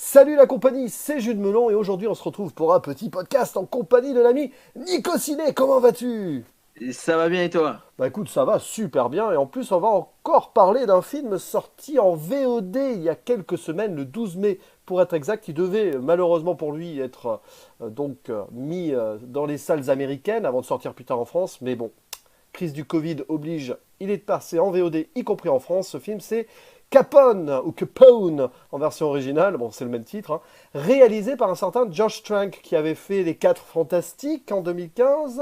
Salut la compagnie, c'est Jules Melon et aujourd'hui on se retrouve pour un petit podcast en compagnie de l'ami Nico Ciné. Comment vas-tu? Et ça va bien et toi? Bah écoute, ça va super bien et en plus on va encore parler d'un film sorti en VOD il y a quelques semaines, le 12 mai pour être exact, qui devait malheureusement pour lui être mis dans les salles américaines avant de sortir plus tard en France, mais bon, crise du Covid oblige, il est passé en VOD, y compris en France. Ce film, c'est Capone, ou Capone en version originale, bon, c'est le même titre, hein, réalisé par un certain Josh Trank, qui avait fait Les Quatre Fantastiques en 2015,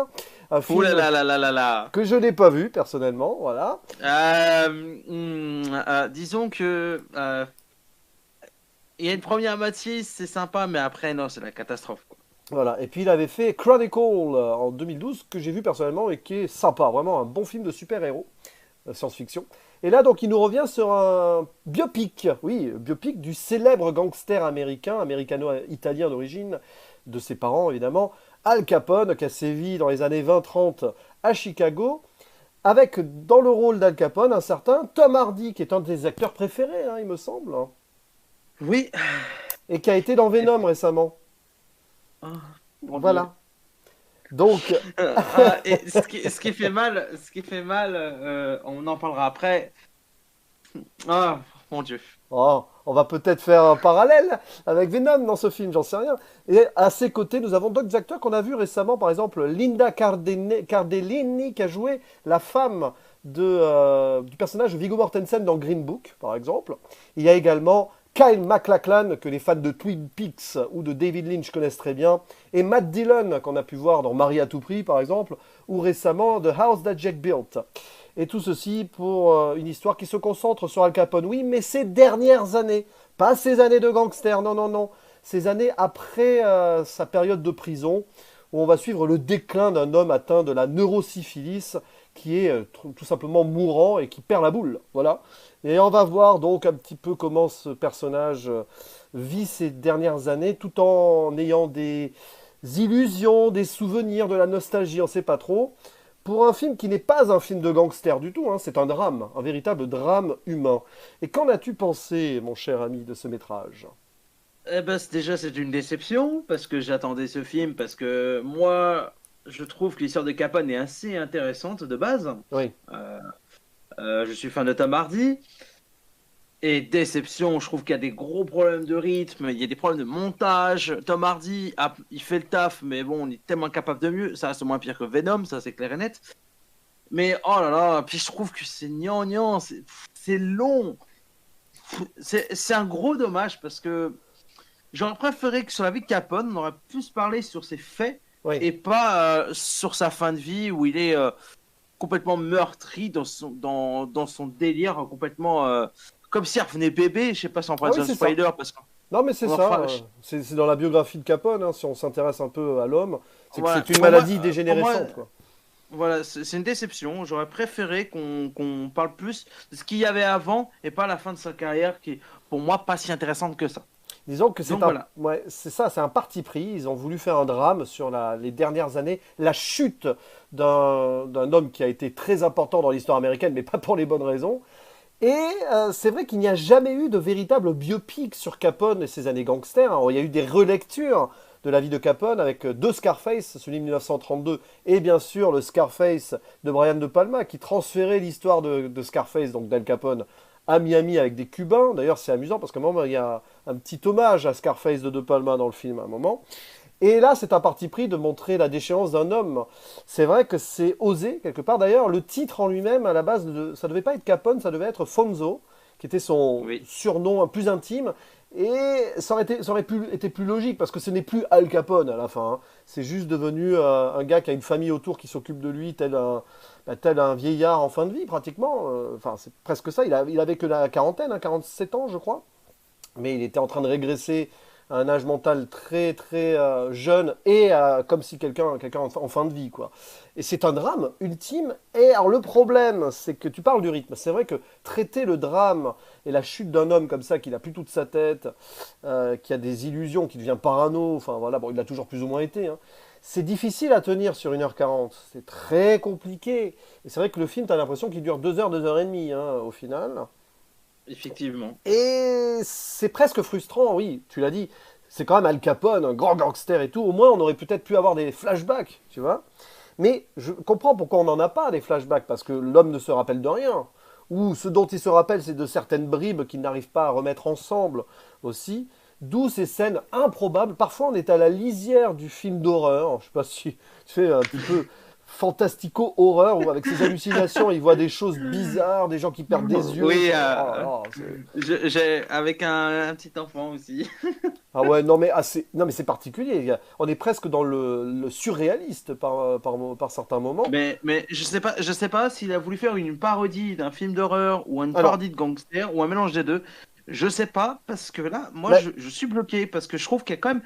un Ouh là film là là là là là. que je n'ai pas vu personnellement, voilà. Disons que il y a une première moitié, c'est sympa, mais après, non, c'est la catastrophe, quoi. Voilà. Et puis il avait fait Chronicle en 2012, que j'ai vu personnellement et qui est sympa, vraiment un bon film de super-héros, science-fiction. Et là, donc, il nous revient sur un biopic, oui, biopic du célèbre gangster américain, américano-italien d'origine, de ses parents évidemment, Al Capone, qui a sévi dans les années 20-30 à Chicago, avec dans le rôle d'Al Capone un certain Tom Hardy, qui est un des acteurs préférés, hein, il me semble, hein, Oui. et qui a été dans Et- Venom récemment. Oh, mon Dieu. Voilà. Donc, Et ce qui fait mal, on en parlera après. Ah, mon Dieu. oh, on va peut-être faire un parallèle avec Venom dans ce film, j'en sais rien. Et à ses côtés, nous avons d'autres acteurs qu'on a vus récemment, par exemple Linda Cardellini, qui a joué la femme du personnage de Viggo Mortensen dans Green Book, par exemple. Il y a également Kyle MacLachlan, que les fans de Twin Peaks ou de David Lynch connaissent très bien, et Matt Dillon, qu'on a pu voir dans Marie à tout prix, par exemple, ou récemment The House That Jack Built. Et tout ceci pour une histoire qui se concentre sur Al Capone, oui, mais ces dernières années, pas ces années de gangster, non, non, non, ces années après sa période de prison, où on va suivre le déclin d'un homme atteint de la neurosyphilis, qui est tout simplement mourant et qui perd la boule, voilà. Et on va voir donc un petit peu comment ce personnage vit ces dernières années, tout en ayant des illusions, des souvenirs, de la nostalgie, on ne sait pas trop. Pour un film qui n'est pas un film de gangster du tout, hein, c'est un drame, un véritable drame humain. Et qu'en as-tu pensé, mon cher ami, de ce métrage? Déjà, c'est une déception parce que j'attendais ce film parce que moi, je trouve que l'histoire de Capone est assez intéressante de base. Oui. Euh, je suis fan de Tom Hardy. Et déception, je trouve qu'il y a des gros problèmes de rythme, il y a des problèmes de montage. Tom Hardy, il fait le taf, mais bon, on est tellement capable de mieux. Ça reste moins pire que Venom, ça c'est clair et net. Mais oh là là, puis je trouve que c'est gnangnan, c'est long. C'est un gros dommage parce que j'aurais préféré que sur la vie de Capone, on aurait plus parlé sur ses faits Oui. et pas sur sa fin de vie où il est complètement meurtri dans son délire, complètement comme si elle revenait bébé. Je sais pas si on Ah parle oui, de c'est ça. spoiler parce qu'on Non, mais c'est on en ça. fera. C'est dans la biographie de Capone, hein, si on s'intéresse un peu à l'homme. C'est que Voilà, c'est une maladie dégénérescente, quoi. voilà, c'est une déception. J'aurais préféré qu'on parle plus de ce qu'il y avait avant et pas la fin de sa carrière qui est pour moi pas si intéressante que ça. Disons que c'est Donc un, voilà. ouais, c'est ça, c'est un parti pris. Ils ont voulu faire un drame sur les dernières années, la chute d'un homme qui a été très important dans l'histoire américaine, mais pas pour les bonnes raisons. Et c'est vrai qu'il n'y a jamais eu de véritable biopic sur Capone et ses années gangsters, hein. Il y a eu des relectures de la vie de Capone avec deux Scarface, celui de 1932 et bien sûr le Scarface de Brian De Palma qui transférait l'histoire de Scarface, donc d'Al Capone, à Miami avec des Cubains. D'ailleurs c'est amusant parce qu'à un moment il y a un petit hommage à Scarface de Palma dans le film à un moment. Et là, c'est un parti pris de montrer la déchéance d'un homme. C'est vrai que c'est osé, quelque part. D'ailleurs, le titre en lui-même, à la base, ça devait pas être Capone, ça devait être Fonzo, qui était son Oui. surnom plus intime. Et ça aurait pu été plus logique, parce que ce n'est plus Al Capone à la fin, hein. C'est juste devenu un gars qui a une famille autour qui s'occupe de lui, tel un vieillard en fin de vie, pratiquement. Enfin, c'est presque ça. Il avait que la quarantaine, hein, 47 ans, je crois. Mais il était en train de régresser à un âge mental très très jeune et comme si quelqu'un en fin de vie quoi. Et c'est un drame ultime. Et alors le problème, c'est que tu parles du rythme. C'est vrai que traiter le drame et la chute d'un homme comme ça qui n'a plus toute sa tête, qui a des illusions, qui devient parano, enfin voilà, bon, il l'a toujours plus ou moins été, hein. C'est difficile à tenir sur 1h40. C'est très compliqué. Et c'est vrai que le film, tu as l'impression qu'il dure 2 heures et demie, hein, au final. Effectivement. Et c'est presque frustrant, oui, tu l'as dit. C'est quand même Al Capone, un grand gangster et tout. Au moins, on aurait peut-être pu avoir des flashbacks, tu vois. Mais je comprends pourquoi on n'en a pas des flashbacks, parce que l'homme ne se rappelle de rien. Ou ce dont il se rappelle, c'est de certaines bribes qu'il n'arrive pas à remettre ensemble aussi. D'où ces scènes improbables. Parfois, on est à la lisière du film d'horreur. Je sais pas si tu fais un petit peu fantastico-horreur, où avec ses hallucinations, il voit des choses bizarres, des gens qui perdent des yeux. Oui, Oh là là, j'ai avec un petit enfant aussi. ah ouais, non mais, non mais c'est particulier. On est presque dans le surréaliste par certains moments. Mais je sais pas s'il a voulu faire une parodie d'un film d'horreur ou une Alors, parodie de gangster ou un mélange des deux. Je sais pas, parce que là, moi, mais, je suis bloqué parce que je trouve qu'il y a quand même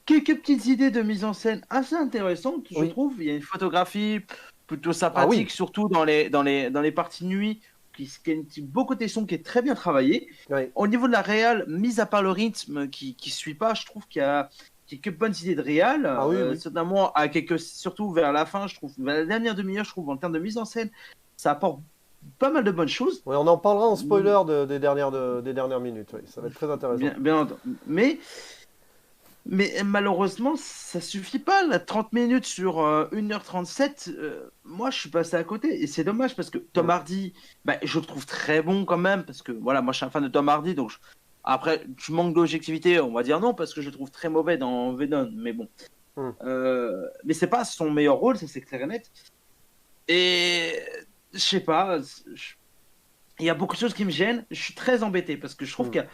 quelques petites idées de mise en scène assez intéressantes, je oui, trouve. Il y a une photographie plutôt ah oui, sympathique, surtout dans les parties de nuit, qui a une petite beau côté son qui est très bien travaillé. oui, Au niveau de la réal, mis à part le rythme qui suit pas, je trouve qu'il y a quelques bonnes idées de réal, ah oui, oui. notamment à quelques, surtout vers la fin, je trouve, vers la dernière demi-heure, je trouve, en termes de mise en scène, ça apporte pas mal de bonnes choses. Oui, on en parlera en spoiler des dernières minutes. Oui, ça va être très intéressant. Bien entendu. Mais malheureusement, ça suffit pas. Là, 30 minutes sur 1h37, moi je suis passé à côté. Et c'est dommage parce que Tom Mm. Hardy, bah, je le trouve très bon quand même. Parce que voilà, moi je suis un fan de Tom Hardy. Après, je manque d'objectivité, on va dire non, parce que je le trouve très mauvais dans Venom. Mais bon. Mm. Mais c'est pas son meilleur rôle, ça c'est clair et net. Et je sais pas, il y a beaucoup de choses qui me gênent. Je suis très embêté parce que je trouve Mm. qu'il y a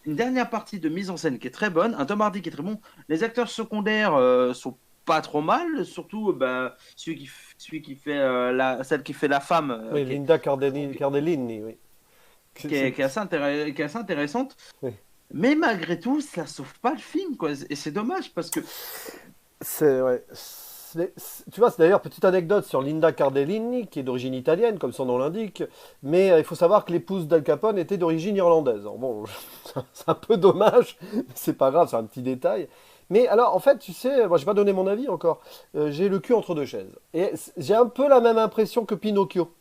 une dernière partie de mise en scène qui est très bonne, un Tom Hardy qui est très bon. Les acteurs secondaires sont pas trop mal, surtout bah, celui qui fait celle qui fait la femme, Oui, Linda Cardellini, oui. qui est qui est assez intéressante. Oui. Mais malgré tout, ça sauve pas le film, quoi. Et c'est dommage parce que. C'est, ouais. Tu vois, c'est d'ailleurs petite anecdote sur Linda Cardellini, qui est d'origine italienne, comme son nom l'indique, mais il faut savoir que l'épouse d'Al Capone était d'origine irlandaise. Alors bon, c'est un peu dommage, mais c'est pas grave, c'est un petit détail. Mais alors, en fait, tu sais, moi, j'ai pas donné mon avis encore. J'ai le cul entre deux chaises. Et j'ai un peu la même impression que Pinocchio.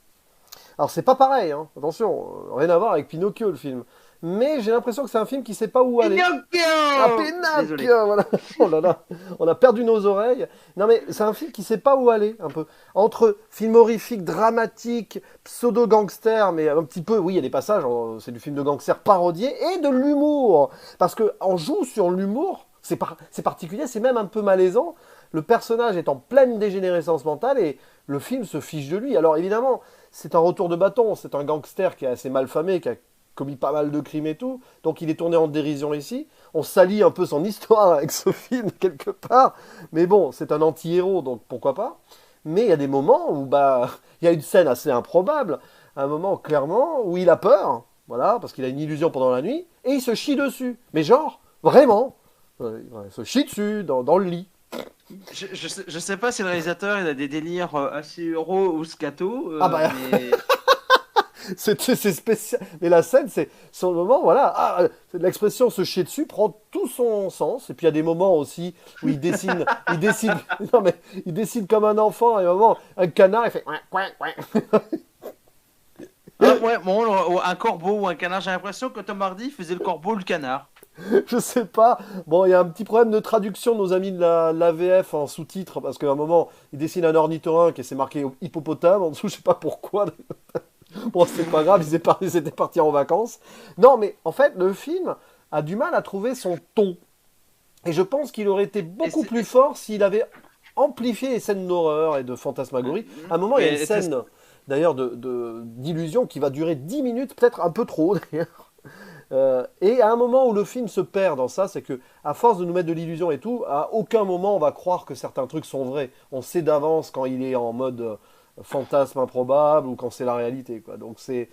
Alors, c'est pas pareil, hein, attention, rien à voir avec Pinocchio, le film. Mais j'ai l'impression que c'est un film qui sait pas où aller. Ah, Pinocchio! Désolé. Pinocchio, voilà. Oh là là, on a perdu nos oreilles. Non mais c'est un film qui sait pas où aller, un peu. Entre film horrifique, dramatique, pseudo-gangster, mais un petit peu, oui, il y a des passages, c'est du film de gangster parodié, et de l'humour. Parce qu'on joue sur l'humour, c'est particulier, c'est même un peu malaisant. Le personnage est en pleine dégénérescence mentale et le film se fiche de lui. Alors évidemment, c'est un retour de bâton, c'est un gangster qui est assez mal famé, qui a commis pas mal de crimes et tout, donc il est tourné en dérision ici. On salit un peu son histoire avec ce film quelque part, mais bon, c'est un anti-héros, donc pourquoi pas. Mais il y a des moments où bah il y a une scène assez improbable, un moment clairement où il a peur, voilà, parce qu'il a une illusion pendant la nuit, et il se chie dessus. Mais genre, vraiment, il se chie dessus dans le lit. Je sais pas si le réalisateur il a des délires assez euro ou scato, Ah bah mais c'est spécial. Mais la scène, c'est sur le moment, voilà. Ah, l'expression se chier dessus prend tout son sens. Et puis il y a des moments aussi où il dessine, non mais il dessine comme un enfant. Et à un moment, un canard, il fait. Ouin, ouin, ouin. ah, ouais, bon, un corbeau ou un canard. J'ai l'impression que Tom Hardy faisait le corbeau ou le canard. Je sais pas. Bon, il y a un petit problème de traduction de nos amis de la VF en sous-titres parce qu'à un moment, il dessine un ornithorynque et c'est marqué hippopotame en dessous. Je sais pas pourquoi. Bon, c'est pas grave, ils étaient partis en vacances. Non, mais en fait, le film a du mal à trouver son ton. Et je pense qu'il aurait été Et beaucoup c'est- plus fort s'il avait amplifié les scènes d'horreur et de fantasmagorie. À un moment, il y a une et c'est- scène, d'ailleurs, d'illusion qui va durer 10 minutes, peut-être un peu trop, d'ailleurs. Et à un moment où le film se perd dans ça, c'est que à force de nous mettre de l'illusion et tout, à aucun moment on va croire que certains trucs sont vrais. On sait d'avance quand il est en mode fantasme improbable ou quand c'est la réalité, quoi. Donc c'est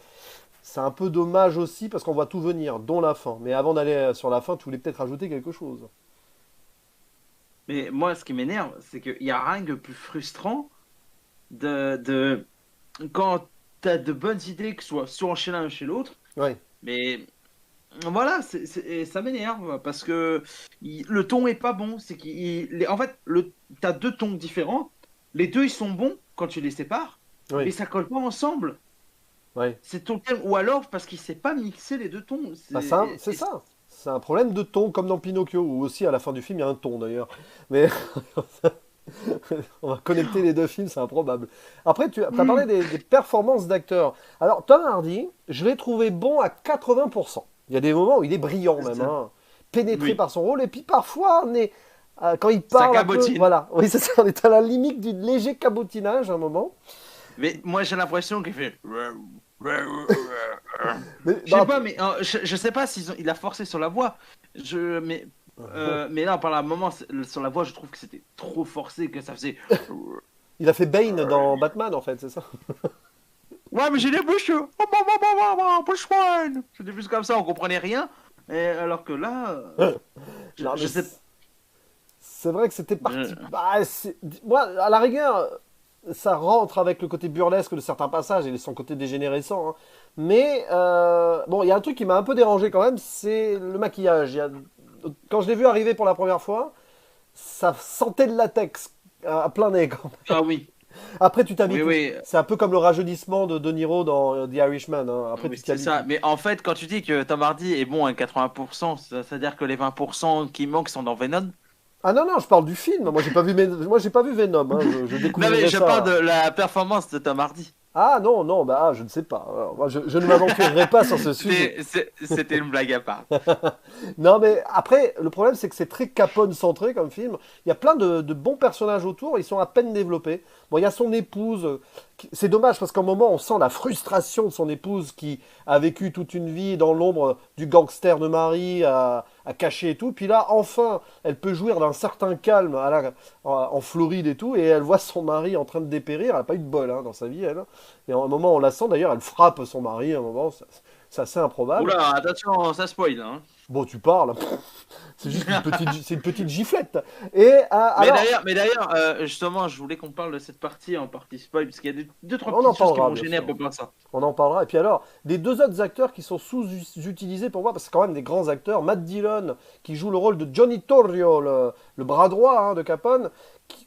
un peu dommage aussi parce qu'on voit tout venir, dont la fin. Mais avant d'aller sur la fin, tu voulais peut-être rajouter quelque chose. Mais moi, ce qui m'énerve, c'est qu'il y a rien de plus frustrant quand tu as de bonnes idées, que ce soit chez l'un ou chez l'autre. Oui, Mais voilà, et ça m'énerve parce que le ton est pas bon. En fait, tu as deux tons différents. Les deux, ils sont bons quand tu les sépares, mais oui. ça colle pas ensemble. Ouais. c'est ton thème, ou alors parce qu'il sait pas mixer les deux tons. Bah, c'est ça. C'est un problème de ton, comme dans Pinocchio, ou aussi à la fin du film, il y a un ton d'ailleurs. Mais on va connecter les deux films, c'est improbable. Après, tu as parlé des performances d'acteurs. Alors, Tom Hardy, je l'ai trouvé bon à 80%. Il y a des moments où il est brillant même, Ça. hein, pénétré Oui, par son rôle, et puis parfois, quand il ça parle un peu, cabotine. voilà. Oui, c'est ça, on est à la limite du léger cabotinage à un moment. Mais moi, j'ai l'impression qu'il fait. Mais, Je sais bah, pas, mais je sais pas s'il il a forcé sur la voix. Mais là, par la moment, sur la voix, je trouve que c'était trop forcé, que ça faisait. il a fait Bane dans Batman, en fait, c'est ça. Ouais, mais j'ai des bouches. Bouche one. C'était plus comme ça, on comprenait rien. Et alors que là, Non, mais je sais. c'est vrai que c'était je- parti. Bah, moi, à la rigueur, ça rentre avec le côté burlesque de certains passages et son côté dégénérescent, hein. Mais bon, il y a un truc qui m'a un peu dérangé quand même, c'est le maquillage. Quand je l'ai vu arriver pour la première fois, ça sentait le latex à plein nez, quand même. Ah oui, Après, tu oui, t'habitues. oui. C'est un peu comme le rajeunissement de De Niro dans The Irishman, hein. Après, Oui, tu t'y c'est ça. habitues. Mais en fait, quand tu dis que Tom Hardy est bon à 80%, ça veut dire que les 20% qui manquent sont dans Venom? Ah non, non, je parle du film. Moi, j'ai pas vu Venom, hein. Je Non, mais découvrirai je parle de ça. la performance de Tom Hardy. Ah non, non, bah je ne sais pas. Alors, moi, je ne m'aventurerai pas sur ce sujet. C'était une blague à part. Non, mais après, le problème, c'est que c'est très Capone-centré comme film. Il y a plein de bons personnages autour, ils sont à peine développés. Bon, il y a son épouse. C'est dommage parce qu'à un moment, on sent la frustration de son épouse qui a vécu toute une vie dans l'ombre du gangster de mari, à cacher et tout. Puis là, enfin, elle peut jouir d'un certain calme en Floride et tout. Et elle voit son mari en train de dépérir. Elle n'a pas eu de bol, hein, dans sa vie, elle. Et à un moment, on la sent d'ailleurs, elle frappe son mari. À un moment, c'est assez improbable. Oula, attention, ça spoil, hein. Bon, tu parles. C'est juste c'est une petite giflette. Et alors, Mais d'ailleurs, justement, je voulais qu'on parle de cette partie en partie spoil, parce qu'il y a deux, trois on en petites choses qui parlera, m'ont bien gêné à sûr. propos de ça. On en parlera. Et puis alors, les deux autres acteurs qui sont sous-utilisés pour moi, parce que c'est quand même des grands acteurs, Matt Dillon, qui joue le rôle de Johnny Torrio, le bras droit, hein, de Capone,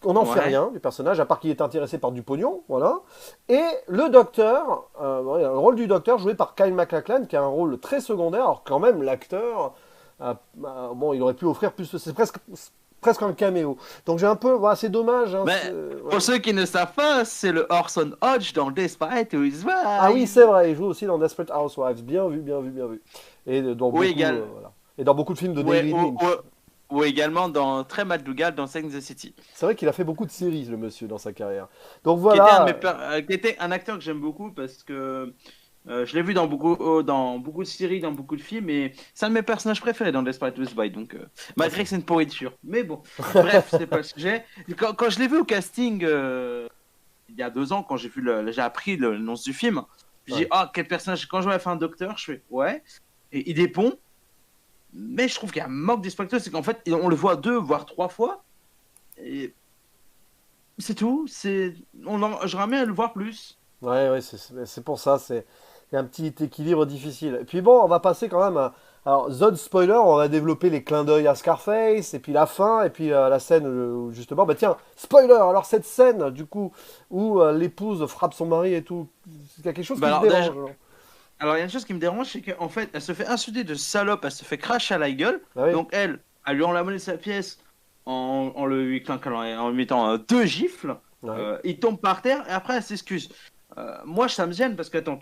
on n'en sait Ouais. rien du personnage, à part qu'il est intéressé par du pognon, voilà. Et le docteur, ouais, le rôle du docteur joué par Kyle MacLachlan, qui a un rôle très secondaire, alors quand même l'acteur, bon, il aurait pu offrir plus, c'est presque un caméo. Donc j'ai un peu, voilà, c'est dommage, hein, Mais pour ouais. ceux qui ne savent pas, c'est le Orson Hodge dans Desperate Ah oui, Housewives. c'est vrai, il joue aussi dans Desperate Housewives. Bien vu, bien vu, bien vu. Et dans Ou, beaucoup, égal... voilà. Et dans beaucoup de films de ouais, David Lynch. ou également dans Très McDougall dans Sex and the City. C'est vrai qu'il a fait beaucoup de séries, le monsieur, dans sa carrière. Donc Qui était, voilà. qui était un acteur que j'aime beaucoup parce que je l'ai vu dans beaucoup de séries, dans beaucoup de films, et c'est un de mes personnages préférés dans Desperate Housewives, donc Ah, malgré que c'est une pourriture. Mais bon, bref, c'est pas le sujet. Quand je l'ai vu au casting il y a 2 ans, quand j'ai appris l'annonce du film, je dis ouais. ah quel personnage. Quand je vois fait un docteur, je fais ouais, et il est bon, mais je trouve qu'il y a un manque d'expectative, c'est qu'en fait on le voit 2 voire 3 fois, et c'est tout. J'aimerais bien le voir plus. Ouais, ouais, c'est pour ça. Il y a un petit équilibre difficile. Et puis bon, on va passer quand même à. Alors, zone spoiler, on va développer les clins d'œil à Scarface, et puis la fin, et puis la scène où justement. Bah tiens, spoiler! Alors, cette scène, du coup, où l'épouse frappe son mari et tout, il y a quelque chose Bah qui te alors, dérange, genre. Alors, il y a une chose qui me dérange, c'est qu'en fait, elle se fait insulter de salope, elle se fait cracher à la gueule. Ah oui, Donc, elle lui enlève sa pièce en lui clinquant, en lui mettant 2 gifles. ouais. Il tombe par terre et après, elle s'excuse. Moi, ça me gêne parce que, attends,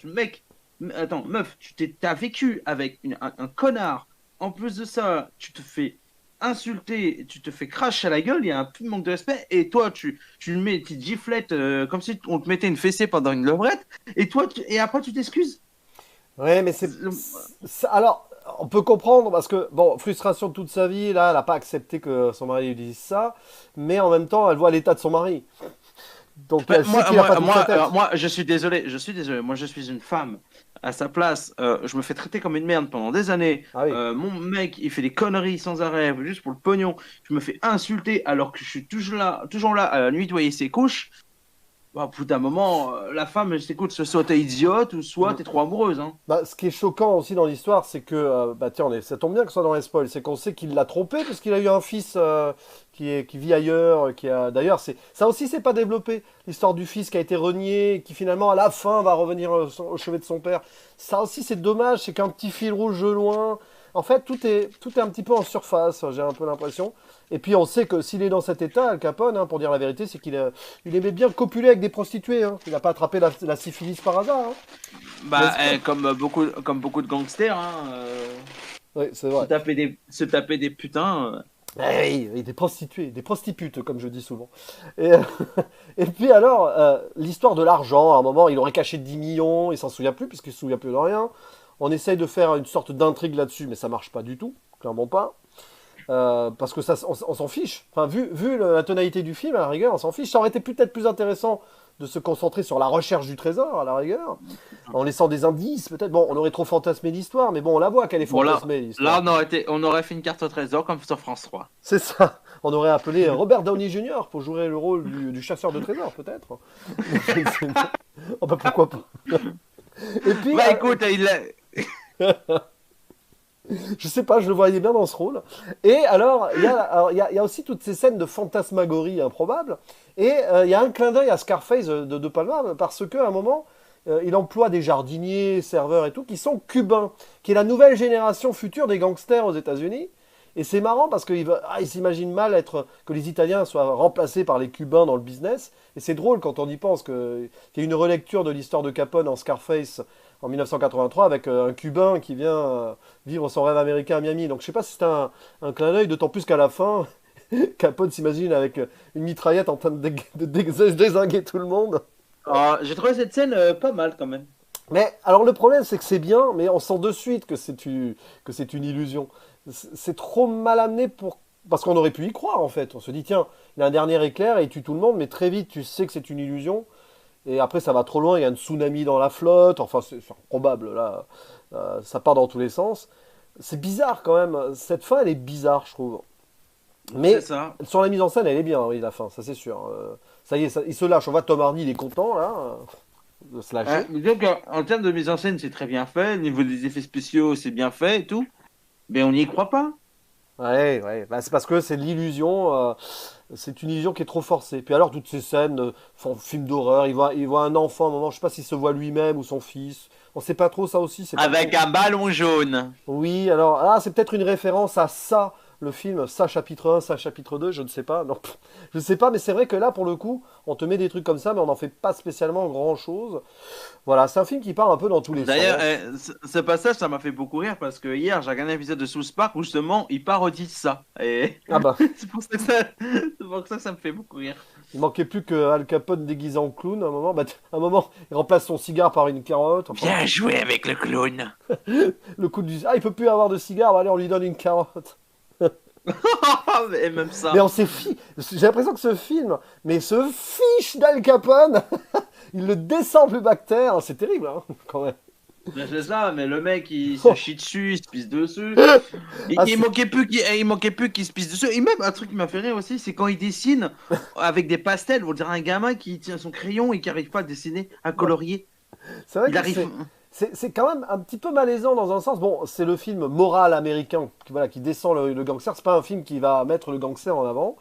attends, meuf, t'as vécu avec un connard. En plus de ça, tu te fais insulter, tu te fais cracher à la gueule, il y a un petit manque de respect. Et toi, tu lui mets une petite giflette comme si on te mettait une fessée pendant une levrette. Et toi, et après, tu t'excuses. Ouais, mais alors, on peut comprendre parce que, bon, frustration de toute sa vie, là, elle n'a pas accepté que son mari lui dise ça, mais en même temps, elle voit l'état de son mari. Donc, Ouais, elle sait qu'il n'a pas toute sa tête. moi, je suis désolé. Moi, je suis une femme. À sa place, je me fais traiter comme une merde pendant des années. Ah oui. Mon mec, il fait des conneries sans arrêt, juste pour le pognon. Je me fais insulter alors que je suis toujours là à nettoyer ses couches. Bah, au bout d'un moment, la femme, elle s'écoute, soit t'es idiote ou soit t'es trop amoureuse. Hein. Bah, ce qui est choquant aussi dans l'histoire, c'est que, bah tiens, ça tombe bien que ce soit dans les spoils, c'est qu'on sait qu'il l'a trompé parce qu'il a eu un fils qui vit ailleurs, d'ailleurs, ça aussi c'est pas développé, l'histoire du fils qui a été renié, qui finalement à la fin va revenir au chevet de son père. Ça aussi c'est dommage, c'est qu'un petit fil rouge de loin. En fait, tout est un petit peu en surface, j'ai un peu l'impression. Et puis on sait que s'il est dans cet état, Al Capone, hein, pour dire la vérité, c'est il aimait bien copuler avec des prostituées. Hein. Il n'a pas attrapé la syphilis par hasard. Hein. Bah, N'est-ce pas? comme beaucoup de gangsters, hein, Oui, c'est vrai. se taper des putains. Oui, oui, des prostituées, des prostitutes, comme je dis souvent. Et, et puis alors, l'histoire de l'argent, à un moment, il aurait caché 10 millions, il s'en souvient plus, puisqu'il se souvient plus de rien. On essaye de faire une sorte d'intrigue là-dessus, mais ça marche pas du tout, clairement pas. Parce que on s'en fiche. Enfin, vu la tonalité du film, à la rigueur, on s'en fiche. Ça aurait été peut-être plus intéressant de se concentrer sur la recherche du trésor, à la rigueur, en laissant des indices, peut-être. Bon, on aurait trop fantasmé l'histoire, mais bon, on la voit qu'elle est Bon, fantasmée, là l'histoire. on aurait fait une carte au trésor comme sur France 3. C'est ça. On aurait appelé Robert Downey Jr. pour jouer le rôle du chasseur de trésors, peut-être. Oh, bah, pourquoi pas. Et puis, Bah écoute, je sais pas, je le voyais bien dans ce rôle. Et alors, il y a aussi toutes ces scènes de fantasmagorie improbables. Et il y a un clin d'œil à Scarface de Palma, parce qu'à un moment, il emploie des jardiniers, serveurs et tout, qui sont cubains, qui est la nouvelle génération future des gangsters aux États-Unis. Et c'est marrant parce qu'il s'imagine mal que les Italiens soient remplacés par les Cubains dans le business. Et c'est drôle quand on y pense qu'il y a une relecture de l'histoire de Capone en Scarface en 1983 avec un Cubain qui vient vivre son rêve américain à Miami. Donc je sais pas si c'est un clin d'œil, d'autant plus qu'à la fin, Capone s'imagine avec une mitraillette en train de dézinguer tout le monde. j'ai trouvé cette scène pas mal quand même. Mais alors le problème c'est que c'est bien, mais on sent de suite que que c'est une illusion. C'est trop mal amené parce qu'on aurait pu y croire en fait. On se dit tiens, il a un dernier éclair et il tue tout le monde, mais très vite tu sais que c'est une illusion. Et après ça va trop loin, il y a un tsunami dans la flotte, enfin c'est probable là, ça part dans tous les sens. C'est bizarre quand même, cette fin elle est bizarre je trouve. C'est Mais ça. sur la mise en scène elle est bien, oui la fin, ça c'est sûr. Ça y est, il se lâche, on voit Tom Hardy il est content là, de se lâcher. Donc, en termes de mise en scène, c'est très bien fait. Au niveau des effets spéciaux, c'est bien fait et tout. Mais on n'y croit pas. Ouais, ouais. Bah, c'est parce que c'est de l'illusion, c'est une illusion qui est trop forcée. Puis alors, toutes ces scènes, film d'horreur, il voit un enfant à un moment, je sais pas s'il se voit lui-même ou son fils. On sait pas trop, ça aussi, c'est pas Avec trop. un ballon jaune. Oui, alors, c'est peut-être une référence à ça, le film, ça chapitre 1, ça chapitre 2, je ne sais pas. Non, je ne sais pas, mais c'est vrai que là, pour le coup, on te met des trucs comme ça, mais on n'en fait pas spécialement grand-chose. Voilà, c'est un film qui part un peu dans tous les D'ailleurs, sens. ce passage, ça m'a fait beaucoup rire parce que hier, j'ai regardé un épisode de South Park où justement, il parodie ça. Et Ah bah, c'est pour ça que ça me fait beaucoup rire. il manquait plus que Al Capone déguisé en clown à un moment. Bah, à un moment, il remplace son cigare par une carotte. Enfin, Bien joué avec le clown. le coup du... Ah, il peut plus avoir de cigare, bah, allez, on lui donne une carotte. Et même Mais ça. on s'est J'ai l'impression que ce film, mais se fiche d'Al Capone. Il le descend plus bactère. C'est terrible, hein, quand même. Mais c'est ça, mais le mec, il se chie dessus, il se pisse dessus. Ah, Il manquait plus qu'il se pisse dessus. Et même un truc qui m'a fait rire aussi, c'est quand il dessine avec des pastels. On dirait un gamin qui tient son crayon et qui arrive pas à dessiner, à colorier. c'est vrai Il que arrive. c'est quand même un petit peu malaisant dans un sens. Bon, c'est le film moral américain voilà, qui descend le gangster. C'est pas un film qui va mettre le gangster en avant.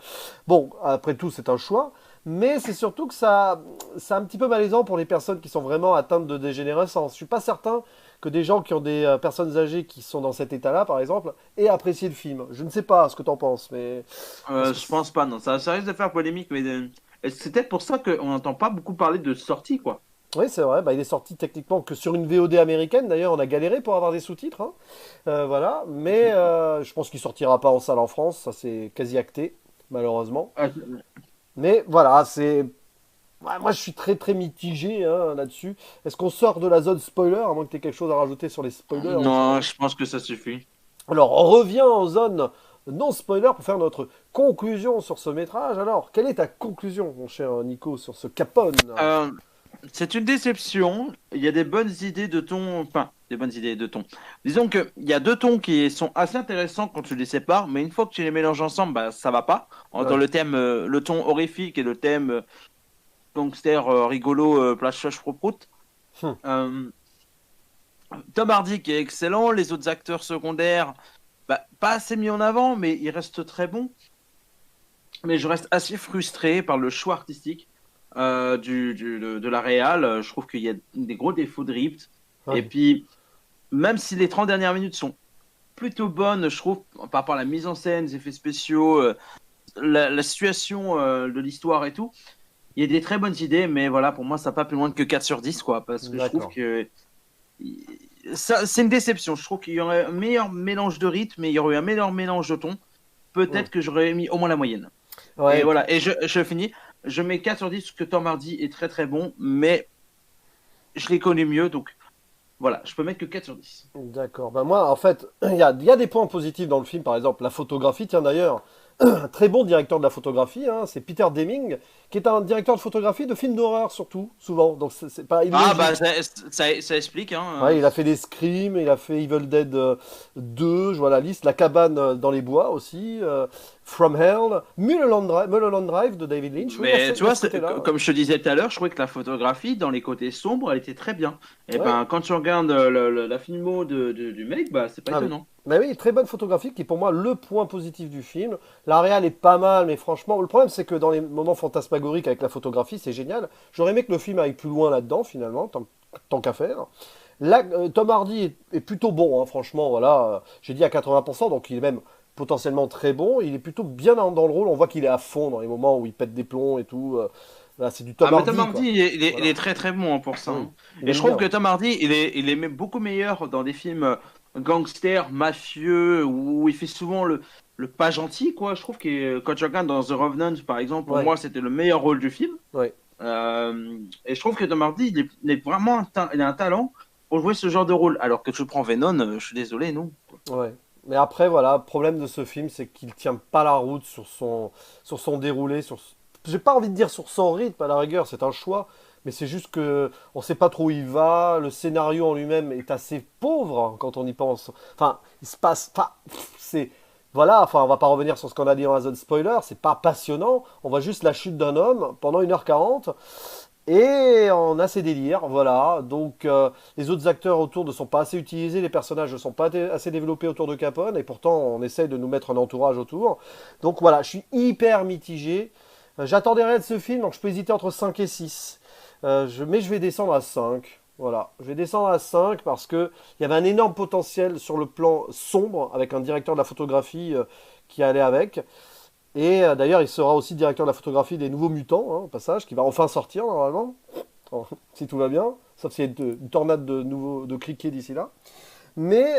Bon, après tout, c'est un choix. Mais c'est surtout que c'est un petit peu malaisant pour les personnes qui sont vraiment atteintes de dégénérescence. Je suis pas certain que des gens qui ont des personnes âgées qui sont dans cet état-là, par exemple, aient apprécié le film. Je ne sais pas ce que tu en penses, mais parce que Je pense pas, non. Ça risque de faire polémique, mais c'est peut-être pour ça qu'on n'entend pas beaucoup parler de sortie, quoi. oui, c'est vrai. Bah, il est sorti techniquement que sur une VOD américaine. D'ailleurs, on a galéré pour avoir des sous-titres. Hein. Voilà. Mais je pense qu'il sortira pas en salle en France. Ça, c'est quasi acté, malheureusement. Ah, Mais voilà, c'est. Ouais, moi, je suis très très mitigé hein, là-dessus. Est-ce qu'on sort de la zone spoiler, à moins que tu aies quelque chose à rajouter sur les spoilers, mon cher non, ami. je pense que ça suffit. Alors, on revient en zone non spoiler pour faire notre conclusion sur ce métrage. Alors, quelle est ta conclusion, mon cher Nico, sur ce Capone? Euh, c'est une déception. Il y a des bonnes idées de ton. Enfin, des bonnes idées de ton. Disons qu'il y a deux tons qui sont assez intéressants quand tu les sépares, mais une fois que tu les mélanges ensemble, bah, ça va pas. Dans Ouais. le thème, le ton horrifique et le thème gangster rigolo, plage prout. Hum. Euh, Tom Hardy qui est excellent, les autres acteurs secondaires, bah, pas assez mis en avant, mais ils restent très bons. Mais je reste assez frustré par le choix artistique de la réal. Je trouve qu'il y a des gros défauts de Ripped. Et Ouais. puis, même si les 30 dernières minutes sont plutôt bonnes, je trouve, par rapport à la mise en scène, les effets spéciaux, la situation de l'histoire et tout, il y a des très bonnes idées, mais voilà, pour moi, ça n'a pas plus loin que 4 sur 10, quoi, parce que je trouve D'accord. que c'est une déception. Je trouve qu'il y aurait un meilleur mélange de rythme et il y aurait eu un meilleur mélange de ton. Hum. Peut-être que j'aurais mis au moins la moyenne. Ouais, Et et puis- voilà, et je finis. Je mets 4 sur 10 parce que Tom Hardy est très très bon, mais je les connais mieux, donc voilà, je peux mettre que 4 sur 10. D'accord. Ben moi, en fait, il y a des points positifs dans le film, par exemple la photographie. Tiens d'ailleurs, un très bon directeur de la photographie, hein, c'est Peter Deming, qui est un directeur de photographie de films d'horreur surtout, souvent. Donc c'est pas Ah bah illogique. ça explique, Ouais, hein. il a fait des Scream, il a fait Evil Dead 2, je vois la liste, La cabane dans les bois aussi, From Hell, Mulholland Drive de David Lynch. Oui, Mais tu il y a vois, ce côté-là. comme je te disais tout à l'heure, je trouvais que la photographie, dans les côtés sombres, elle était très bien. Et Ouais. ben, quand tu regardes la filmo du mec, bah c'est pas Ah oui. étonnant. Mais oui, très bonne photographie qui est pour moi le point positif du film. La réal est pas mal, mais franchement, le problème c'est que dans les moments fantasmagoriques avec la photographie, c'est génial. J'aurais aimé que le film aille plus loin là-dedans finalement, tant qu'à faire. Là, Tom Hardy est plutôt bon, hein, franchement, voilà. J'ai dit à 80%, donc il est même potentiellement très bon. Il est plutôt bien dans le rôle. On voit qu'il est à fond dans les moments où il pète des plombs et tout. Là, c'est du Ah, Tom mais Tom Hardy, Hardy, quoi. il est Voilà. très très bon hein, pour Ah ça, oui, hein. il Et je aime trouve que bien. Tom Hardy, il est même beaucoup meilleur dans des films gangsters, mafieux, où il fait souvent le pas gentil, quoi. Je trouve que quand tu regardes dans The Revenant, par exemple, pour Ouais, moi, c'était le meilleur rôle du film. ouais, Et je trouve que Tom Hardy, il est vraiment il a un talent pour jouer ce genre de rôle. Alors que tu prends Venom, je suis désolé, non. ouais. Mais après, voilà, problème de ce film, c'est qu'il tient pas la route sur son déroulé, j'ai pas envie de dire sur son rythme, à la rigueur, c'est un choix, mais c'est juste que on sait pas trop où il va, le scénario en lui-même est assez pauvre hein, quand on y pense. Enfin, il se passe, enfin, c'est, voilà, enfin, on va pas revenir sur ce qu'on a dit dans la zone spoiler, c'est pas passionnant, on voit juste la chute d'un homme pendant 1h40, et on a ses délires, voilà. Donc les autres acteurs autour ne sont pas assez utilisés, les personnages ne sont pas assez développés autour de Capone, et pourtant on essaye de nous mettre un entourage autour. Donc voilà, je suis hyper mitigé. J'attendais rien de ce film, donc je peux hésiter entre 5 et 6. Mais je vais descendre à 5. Voilà, je vais descendre à 5 parce que il y avait un énorme potentiel sur le plan sombre avec un directeur de la photographie qui allait avec. Et d'ailleurs, il sera aussi directeur de la photographie des Nouveaux Mutants, hein, au passage, qui va enfin sortir normalement, si tout va bien, sauf s'il y a une tornade de criquets d'ici là. Mais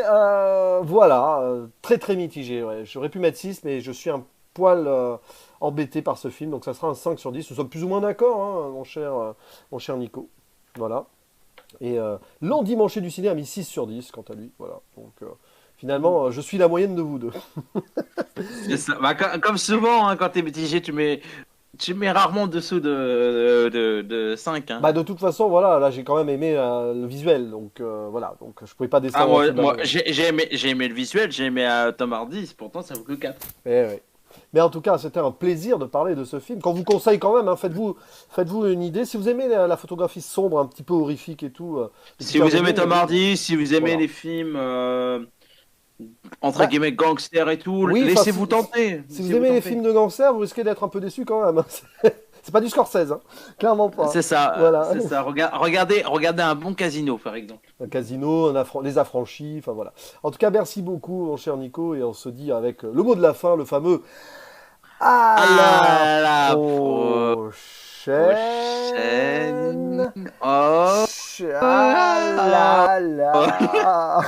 voilà, très très mitigé. Ouais. J'aurais pu mettre 6, mais je suis un poil embêté par ce film, donc ça sera un 5 sur 10. Nous sommes plus ou moins d'accord, hein, mon cher Nico. Voilà. Et l'endimanché du ciné a mis 6 sur 10, quant à lui. Voilà. Donc finalement, je suis la moyenne de vous deux. C'est ça. Bah, comme souvent, hein, quand t'es mitigé, tu mets rarement dessous de 5, hein. Bah de toute façon, voilà, là j'ai quand même aimé le visuel, donc voilà, donc je pouvais pas Ah, descendre en moi, dessous de la moi moyenne. j'ai aimé le visuel, j'ai aimé Tom Hardy, pourtant ça vaut que 4. Eh ouais. Mais en tout cas, c'était un plaisir de parler de ce film. Qu'on vous conseille quand même, hein, faites-vous une idée. Si vous aimez la photographie sombre, un petit peu horrifique et tout, de Si Peter vous aimez Deming, Tom Hardy, si vous aimez voilà. les films entre Bah, guillemets gangsters et tout, oui, enfin, laissez-vous tenter. si vous Laissez-vous aimez les tenter. films de gangsters, vous risquez d'être un peu déçu quand même. C'est pas du Scorsese, hein. Clairement pas. C'est ça, Voilà. c'est ça. Regardez un bon casino, par exemple. Un casino, les affranchis, enfin voilà. En tout cas, merci beaucoup, mon cher Nico, et on se dit avec le mot de la fin, le fameux à la À la prochaine. prochaine. Au Ah revoir. là là.